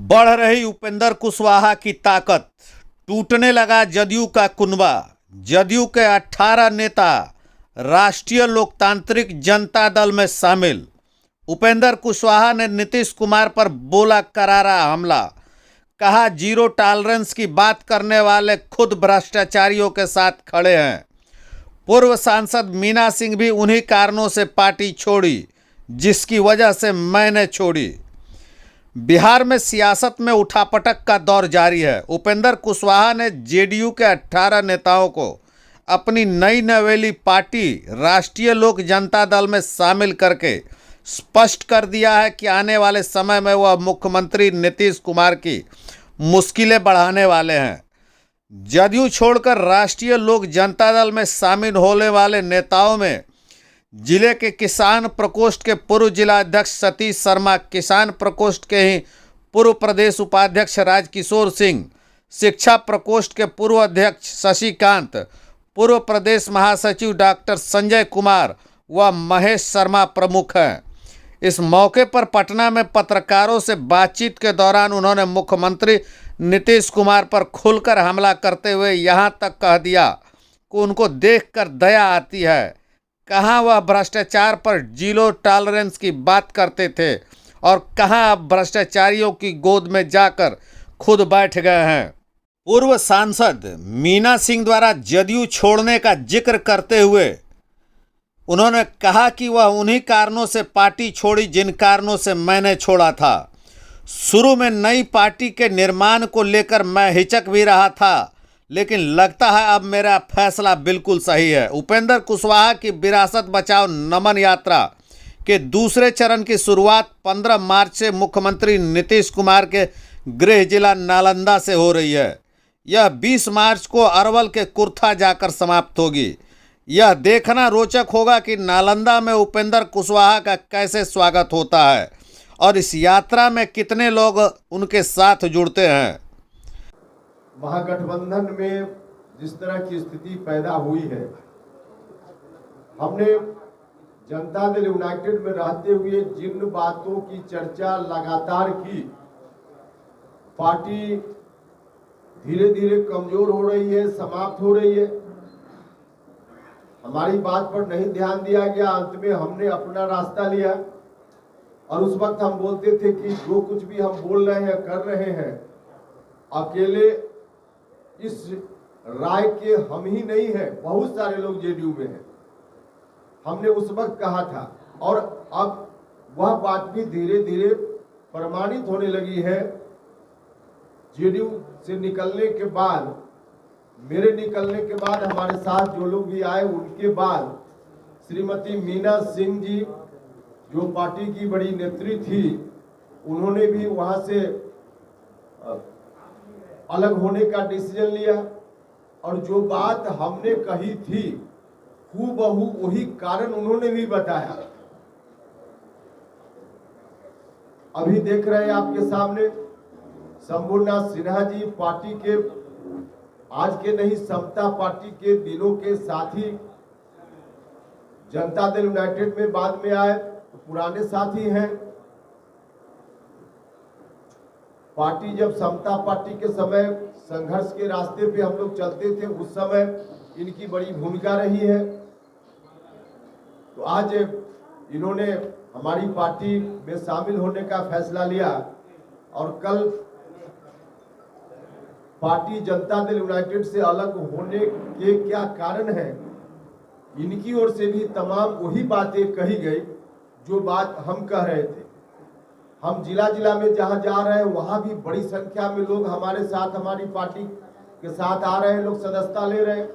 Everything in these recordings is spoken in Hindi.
बढ़ रही उपेंद्र कुशवाहा की ताकत, टूटने लगा जदयू का कुनबा। जदयू के 18 नेता राष्ट्रीय लोकतांत्रिक जनता दल में शामिल। उपेंद्र कुशवाहा ने नीतीश कुमार पर बोला करारा हमला। कहा जीरो टॉलरेंस की बात करने वाले खुद भ्रष्टाचारियों के साथ खड़े हैं। पूर्व सांसद मीना सिंह भी उन्हीं कारणों से पार्टी छोड़ी जिसकी वजह से मैंने छोड़ी। बिहार में सियासत में उठापटक का दौर जारी है। उपेंद्र कुशवाहा ने जेडीयू के 18 नेताओं को अपनी नई नवेली पार्टी राष्ट्रीय लोक जनता दल में शामिल करके स्पष्ट कर दिया है कि आने वाले समय में वह मुख्यमंत्री नीतीश कुमार की मुश्किलें बढ़ाने वाले हैं। जदयू छोड़कर राष्ट्रीय लोक जनता दल में शामिल होने वाले नेताओं में जिले के किसान प्रकोष्ठ के पूर्व जिला अध्यक्ष सतीश शर्मा, किसान प्रकोष्ठ के ही पूर्व प्रदेश उपाध्यक्ष राजकिशोर सिंह, शिक्षा प्रकोष्ठ के पूर्व अध्यक्ष शशिकांत, पूर्व प्रदेश महासचिव डॉक्टर संजय कुमार व महेश शर्मा प्रमुख हैं। इस मौके पर पटना में पत्रकारों से बातचीत के दौरान उन्होंने मुख्यमंत्री नीतीश कुमार पर खुलकर हमला करते हुए यहां तक कह दिया कि उनको देखकर दया आती है। कहाँ वह भ्रष्टाचार पर जीरो टॉलरेंस की बात करते थे और कहाँ अब भ्रष्टाचारियों की गोद में जाकर खुद बैठ गए हैं। पूर्व सांसद मीना सिंह द्वारा जदयू छोड़ने का जिक्र करते हुए उन्होंने कहा कि वह उन्हीं कारणों से पार्टी छोड़ी जिन कारणों से मैंने छोड़ा था। शुरू में नई पार्टी के निर्माण को लेकर मैं हिचक भी रहा था, लेकिन लगता है अब मेरा फैसला बिल्कुल सही है। उपेंद्र कुशवाहा की विरासत बचाओ नमन यात्रा के दूसरे चरण की शुरुआत 15 मार्च से मुख्यमंत्री नीतीश कुमार के गृह जिला नालंदा से हो रही है। यह 20 मार्च को अरवल के कुर्था जाकर समाप्त होगी। यह देखना रोचक होगा कि नालंदा में उपेंद्र कुशवाहा का कैसे स्वागत होता है और इस यात्रा में कितने लोग उनके साथ जुड़ते हैं। महागठबंधन में जिस तरह की स्थिति पैदा हुई है, हमने जनता दल यूनाइटेड में रहते हुए जिन बातों की चर्चा लगातार की, पार्टी धीरे धीरे कमजोर हो रही है, समाप्त हो रही है। हमारी बात पर नहीं ध्यान दिया गया। अंत में हमने अपना रास्ता लिया और उस वक्त हम बोलते थे कि जो कुछ भी हम बोल रहे हैं, कर रहे हैं, अकेले इस राय के हम ही नहीं है, बहुत सारे लोग जेडीयू में हैं। हमने उस वक्त कहा था और अब वह बात भी धीरे धीरे प्रमाणित होने लगी है। जेडीयू से निकलने के बाद, मेरे निकलने के बाद, हमारे साथ जो लोग भी आए उनके बाद श्रीमती मीना सिंह जी जो पार्टी की बड़ी नेत्री थी, उन्होंने भी वहां से अलग होने का डिसीजन लिया और जो बात हमने कही थी हूबहू वही कारण उन्होंने भी बताया। अभी देख रहे हैं आपके सामने शंभुनाथ सिन्हा जी पार्टी के आज के नहीं, समता पार्टी के दिनों के साथी, जनता दल यूनाइटेड में बाद में आए तो पुराने साथी हैं। पार्टी जब समता पार्टी के समय संघर्ष के रास्ते पे हम लोग चलते थे, उस समय इनकी बड़ी भूमिका रही है। तो आज इन्होंने हमारी पार्टी में शामिल होने का फैसला लिया और कल पार्टी जनता दल यूनाइटेड से अलग होने के क्या कारण है, इनकी ओर से भी तमाम वही बातें कही गई जो बात हम कह रहे थे। हम जिला जिला में जहां जा रहे हैं वहां भी बड़ी संख्या में लोग हमारे साथ, हमारी पार्टी के साथ आ रहे हैं, लोग सदस्यता ले रहे हैं।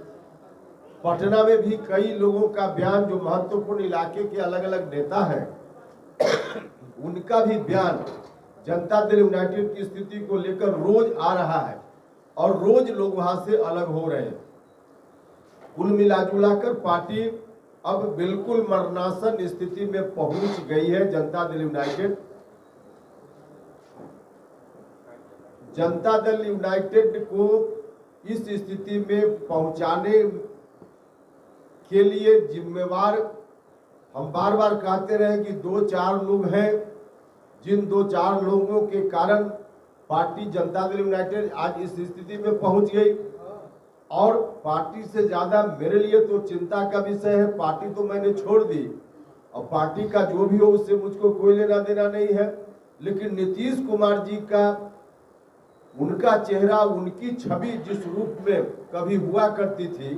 पटना में भी कई लोगों का बयान, जो महत्वपूर्ण इलाके के अलग अलग नेता हैं, उनका भी बयान जनता दल यूनाइटेड की स्थिति को लेकर रोज आ रहा है और रोज लोग वहां से अलग हो रहे हैं। कुल मिलाजुलाकर पार्टी अब बिल्कुल मरणासन स्थिति में पहुंच गई है। जनता दल यूनाइटेड को इस स्थिति में पहुंचाने के लिए जिम्मेवार, हम बार बार कहते रहे कि 2-4 लोग हैं, जिन 2-4 लोगों के कारण पार्टी जनता दल यूनाइटेड आज इस स्थिति में पहुंच गई। और पार्टी से ज्यादा मेरे लिए तो चिंता का विषय है, पार्टी तो मैंने छोड़ दी और पार्टी का जो भी हो उससे मुझको कोई लेना देना नहीं है, लेकिन नीतीश कुमार जी का, उनका चेहरा, उनकी छवि जिस रूप में कभी हुआ करती थी,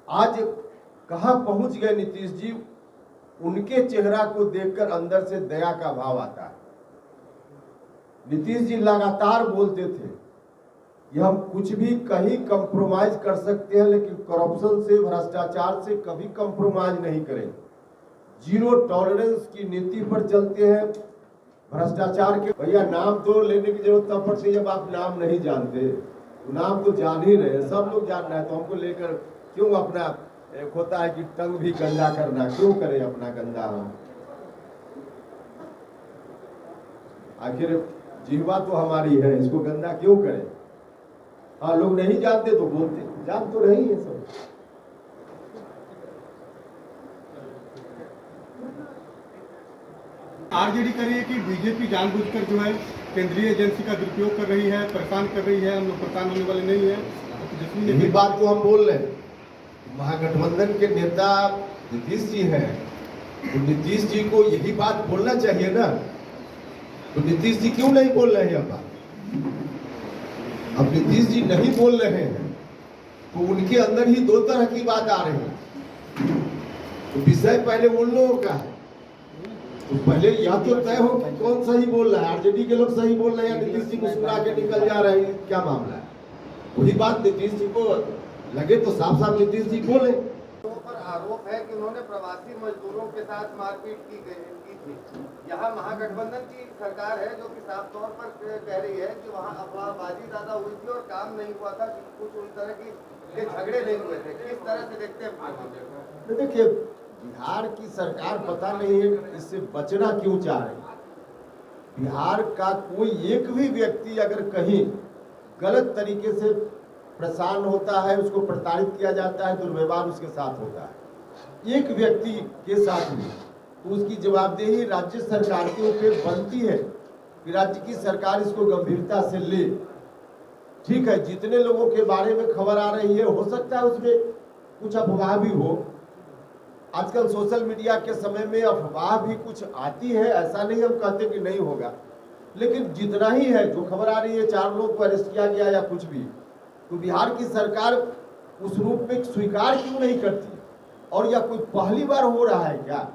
आज कहां पहुंच गए नीतीश जी। उनके चेहरा को देखकर अंदर से दया का भाव आता है। नीतीश जी लगातार बोलते थे कि हम कुछ भी कहीं कंप्रोमाइज कर सकते हैं, लेकिन करप्शन से, भ्रष्टाचार से कभी कंप्रोमाइज नहीं करेंगे। जीरो टॉलरेंस की नीति पर चलते हैं। भ्रष्टाचार के भैया नाम तो लेने की जरूरत तब पड़ती है जब आप नाम नहीं जानते, तो नाम तो जान ही रहे, सब लोग जान रहे हैं, तो हमको लेकर क्यों अपना एक होता है कि टंग भी गंदा करना, क्यों करें अपना गंदा हम? आखिर जिह्वा तो हमारी है, इसको गंदा क्यों करें? हाँ, लोग नहीं जानते तो बोलते, जान तो रही है सब। आरजेडी कह रही है कि बीजेपी जानबूझकर जो है केंद्रीय एजेंसी का दुरुपयोग कर रही है, परेशान कर रही है, हम लोग परेशान होने वाले नहीं है। यही बात तो हम बोल रहे हैं। महागठबंधन के नेता नीतीश जी हैं, तो नीतीश जी को यही बात बोलना चाहिए ना, तो नीतीश जी क्यों नहीं बोल रहे हैं यह बात? अब नीतीश जी नहीं बोल रहे हैं तो उनके अंदर ही दो तरह की बात आ रही है। तो विषय पहले उन लोगों का है, तो पहले या तो तय हो कि कौन सही बोल रहा है, आरजेडी के लोग सही बोल रहे हैं या नीतीश जी मुस्कुरा के निकल जा रहे हैं, क्या मामला है? वही बात नीतीश जी को लगे तो साफ साफ नीतीश जी बोले। पर आरोप है कि उन्होंने प्रवासी मजदूरों के साथ मारपीट की थी। यहाँ महागठबंधन की सरकार है जो कि साफ तौर पर कह रही है कि वहाँ अफवाहबाजी ज्यादा हुई थी और काम नहीं हुआ था, कुछ उस तरह के झगड़े नहीं हुए थे। किस तरह से देखते हैं? देखिए, बिहार की सरकार पता नहीं है इससे बचना क्यों चाह रही। बिहार का कोई एक भी व्यक्ति अगर कहीं गलत तरीके से परेशान होता है, उसको प्रताड़ित किया जाता है, दुर्व्यवहार उसके साथ होता है, एक व्यक्ति के साथ भी, तो उसकी जवाबदेही राज्य सरकार के ऊपर बनती है कि राज्य की सरकार इसको गंभीरता से ले। ठीक है, जितने लोगों के बारे में खबर आ रही है, हो सकता है उसमें कुछ अफवाह भी हो। आजकल सोशल मीडिया के समय में अफवाह भी कुछ आती है, ऐसा नहीं हम कहते कि नहीं होगा, लेकिन जितना ही है जो खबर आ रही है 4 लोग को अरेस्ट किया गया या कुछ भी, तो बिहार की सरकार उस रूप में स्वीकार क्यों नहीं करती? और या कोई पहली बार हो रहा है क्या?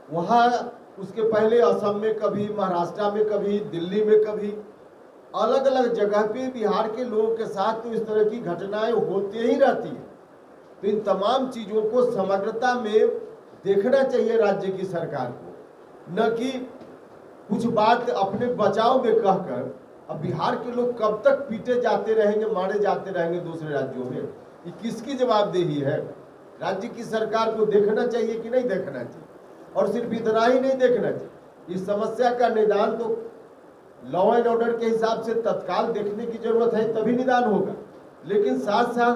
वहां उसके पहले असम में कभी, महाराष्ट्र में कभी, दिल्ली में कभी, अलग अलग जगह पे बिहार के लोगों के साथ तो इस तरह की घटनाएं होती ही रहती है। तो इन तमाम चीजों को समग्रता में देखना चाहिए राज्य की सरकार को, न कि कुछ बात अपने बचाव में कहकर। अब बिहार के लोग कब तक पीटे जाते रहेंगे, मारे जाते रहेंगे दूसरे राज्यों में? ये किसकी जवाबदेही है? राज्य की सरकार को देखना चाहिए कि नहीं देखना चाहिए? और सिर्फ इतना ही नहीं देखना चाहिए, इस समस्या का निदान तो लॉ एंड ऑर्डर के हिसाब से तत्काल देखने की जरूरत है, तभी निदान होगा। लेकिन साथ साथ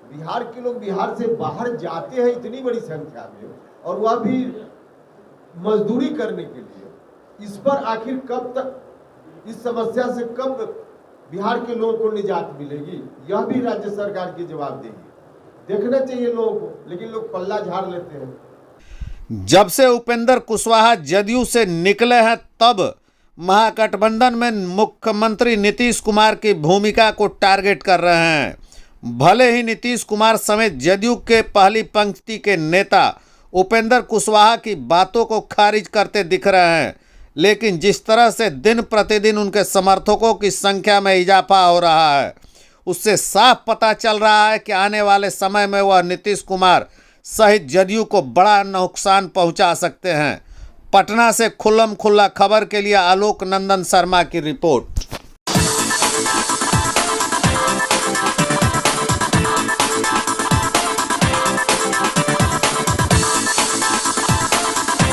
बिहार के लोग बिहार से बाहर जाते हैं इतनी बड़ी संख्या में, और वह भी मजदूरी करने के लिए। इस पर आखिर कब तक, इस समस्या से कब बिहार के लोगों को निजात मिलेगी? यह भी राज्य सरकार की जवाबदेही है, देखना चाहिए लोगों को, लेकिन लोग पल्ला झाड़ लेते हैं। जब से उपेंद्र कुशवाहा जदयू से निकले हैं, तब महागठबंधन में मुख्यमंत्री नीतीश कुमार की भूमिका को टारगेट कर रहे हैं। भले ही नीतीश कुमार समेत जदयू के पहली पंक्ति के नेता उपेंद्र कुशवाहा की बातों को खारिज करते दिख रहे हैं, लेकिन जिस तरह से दिन प्रतिदिन उनके समर्थकों की संख्या में इजाफा हो रहा है, उससे साफ पता चल रहा है कि आने वाले समय में वह नीतीश कुमार सहित जदयू को बड़ा नुकसान पहुंचा सकते हैं। पटना से खुल्लम खुल्ला खबर के लिए आलोक नंदन शर्मा की रिपोर्ट।